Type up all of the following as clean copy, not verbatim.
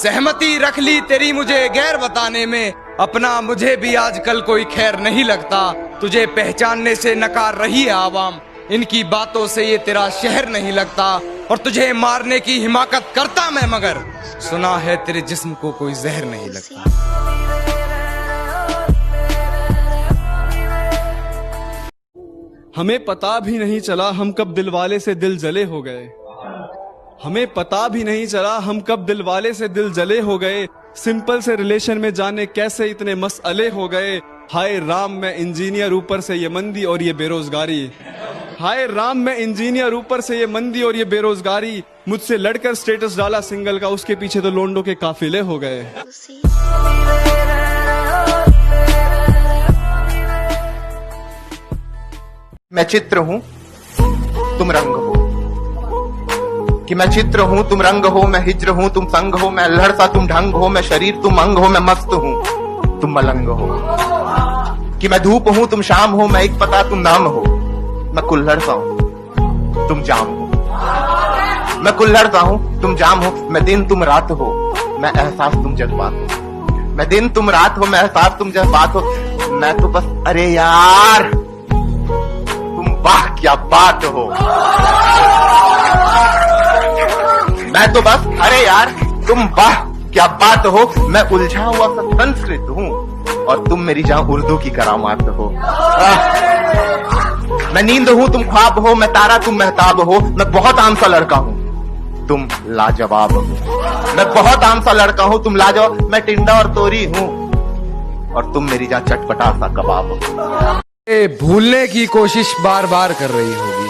सहमति रख ली तेरी मुझे गैर बताने में, अपना मुझे भी आजकल कोई खैर नहीं लगता। तुझे पहचानने से नकार रही है आवाम, इनकी बातों से ये तेरा शहर नहीं लगता। और तुझे मारने की हिमाकत करता मैं, मगर सुना है तेरे जिस्म को कोई जहर नहीं लगता। हमें पता भी नहीं चला हम कब दिलवाले से दिल जले हो गए। हमें पता भी नहीं चला हम कब दिलवाले से दिल जले हो गए। सिंपल से रिलेशन में जाने कैसे इतने मसले हो गए। हाय राम मैं इंजीनियर ऊपर से ये मंदी और ये बेरोजगारी। हाय राम मैं इंजीनियर ऊपर से ये मंदी और ये बेरोजगारी। मुझसे लड़कर स्टेटस डाला सिंगल का, उसके पीछे तो लोंडो के काफिले हो गए। मैं चित्र हूं तुम रंग हो, कि मैं चित्र हूं तुम रंग हो, मैं हिज्र हूं तुम संग हो, मैं अल्हड़ सा तुम ढंग हो, मैं शरीर तुम अंग हो, मैं मस्त हूं तुम मलंग हो। कि मैं धूप हूं तुम शाम हो, मैं एक पता तुम नाम हो, मैं कुल्हड़ सा हूं तुम जाम हो। मैं कुल्हड़ सा हूं तुम जाम हो, मैं दिन तुम रात हो, मैं एहसास तुम जज्बात हो। मैं दिन तुम रात हो, मैं एहसास तुम जज्बात हो। मैं तो बस अरे यार तुम वाह क्या बात हो। मैं तो बस अरे यार तुम वाह क्या बात हो। मैं उलझा हुआ सा संस्कृत हूँ और तुम मेरी जहां उर्दू की करामात हो। मैं नींद हूँ तुम ख्वाब हो, मैं तारा तुम महताब हो। मैं बहुत आम सा लड़का हूँ तुम लाजवाब हो। मैं बहुत आम सा लड़का हूँ तुम लाजवाब। मैं टिंडा और तोरी हूँ और तुम मेरी जहां चटपटा सा कबाब हो। भूलने की कोशिश बार बार कर रही होगी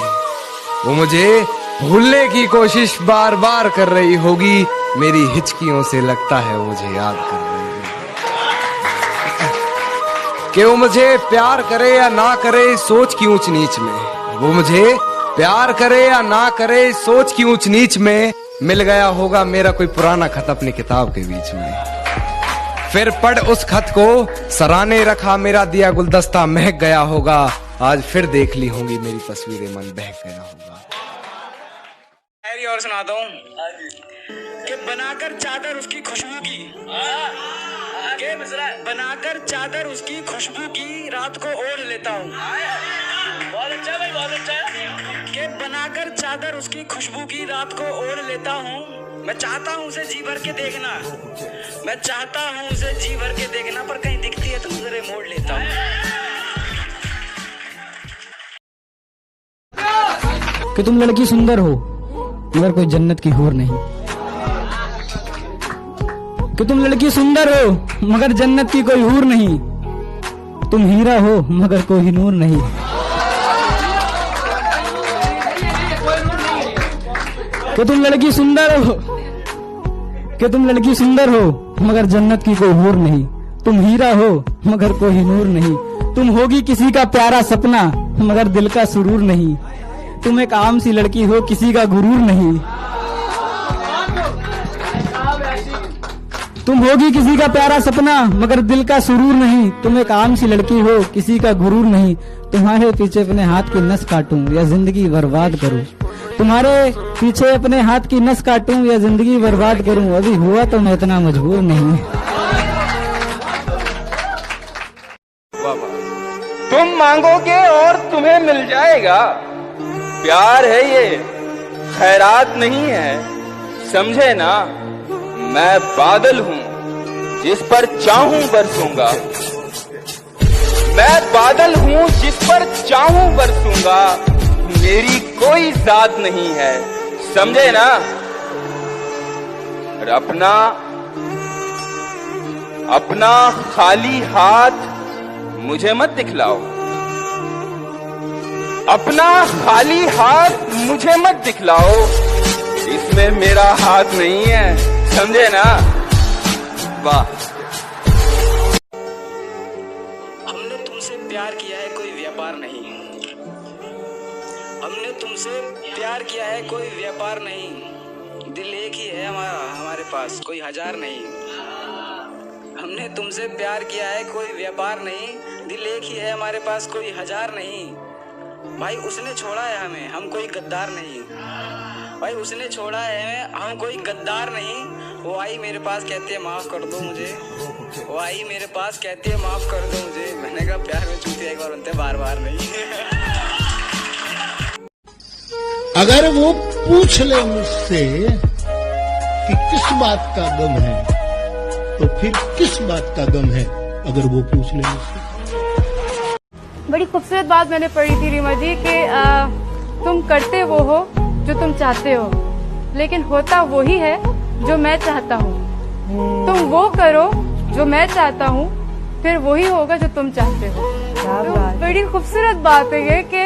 वो, मुझे भूलने की कोशिश बार बार कर रही होगी। मेरी हिचकियों से लगता है वो मुझे याद कर रही होगी। कि वो मुझे प्यार करे या ना करे सोच की ऊंच नीच में, वो मुझे प्यार करे या ना करे सोच की ऊंच नीच में। मिल गया होगा मेरा कोई पुराना खत अपनी किताब के बीच में। फिर पढ़ उस खत को सराहने रखा मेरा दिया गुलदस्ता महक गया होगा। आज फिर देख ली होंगी मेरी तस्वीरें, मन बहक गया होगा। और सुनाता हूँ कि बनाकर चादर उसकी खुशबू की, के बनाकर चादर उसकी खुशबू की रात को ओढ़ लेता हूँ। बहुत अच्छा भाई, बहुत अच्छा। कि बनाकर चादर उसकी खुशबू की रात को ओढ़ लेता हूँ। मैं चाहता हूँ उसे जी भर के देखना, मैं चाहता हूँ उसे जी भर के देखना, पर कहीं दिखती है तो नजरें मोड़ लेता हूँ। कि तुम लड़की सुंदर हो मगर कोई जन्नत की हूर नहीं। कि तुम लड़की सुंदर हो मगर जन्नत की कोई हूर नहीं। तुम हीरा हो मगर कोई नूर नहीं। कि तुम लड़की सुंदर हो, कि तुम लड़की सुंदर हो मगर जन्नत की कोई हूर नहीं। तुम हीरा हो मगर कोई नूर नहीं। तुम होगी किसी का प्यारा सपना मगर दिल का सुरूर नहीं। तुम एक आम सी लड़की हो किसी का गुरूर नहीं। तुम होगी किसी का प्यारा सपना मगर दिल का सुरूर नहीं। तुम एक आम सी लड़की हो किसी का गुरूर नहीं। तुम्हारे पीछे अपने हाथ की नस काटूं या जिंदगी बर्बाद करूं। तुम्हारे पीछे अपने हाथ की नस काटूं या जिंदगी बर्बाद करूं। अभी हुआ तो मैं इतना मजबूर नहीं। तुम मांगोगे और तुम्हें मिल जाएगा। प्यार है ये, खैरात नहीं है, समझे ना। मैं बादल हूँ जिस पर चाहूं बरसूंगा। मैं बादल हूँ जिस पर चाहूं बरसूंगा। मेरी कोई जात नहीं है, समझे ना। और अपना खाली हाथ मुझे मत दिखलाओ। अपना खाली हाथ मुझे मत दिखलाओ, इसमें मेरा हाथ नहीं है, समझे ना। वाह। हमने तुमसे प्यार किया है, कोई व्यापार नहीं। हमने तुमसे प्यार किया है, कोई व्यापार नहीं। दिल एक ही है हमारे पास, कोई हजार नहीं। हमने तुमसे प्यार किया है, कोई व्यापार नहीं। दिल एक ही है हमारे पास, कोई हजार नहीं। भाई उसने छोड़ा है हमें, हम कोई गद्दार नहीं। भाई उसने छोड़ा है, हम कोई गद्दार नहीं। वो आई मेरे पास कहती है माफ कर दो मुझे, वो आई मेरे पास कहती है माफ कर दो मुझे। मैंने कहा प्यार में चूतिया एक बार बनते हैं, बार बार नहीं। अगर वो पूछ ले मुझसे कि किस बात का गम है, तो फिर किस बात का गम है अगर वो पूछ ले मुझसे। बड़ी खूबसूरत बात मैंने पढ़ी थी रीमा जी कि तुम करते वो हो जो तुम चाहते हो, लेकिन होता वो ही है जो मैं चाहता हूँ। तुम वो करो जो मैं चाहता हूँ, फिर वही होगा जो तुम चाहते हो। तो बड़ी खूबसूरत बात है ये कि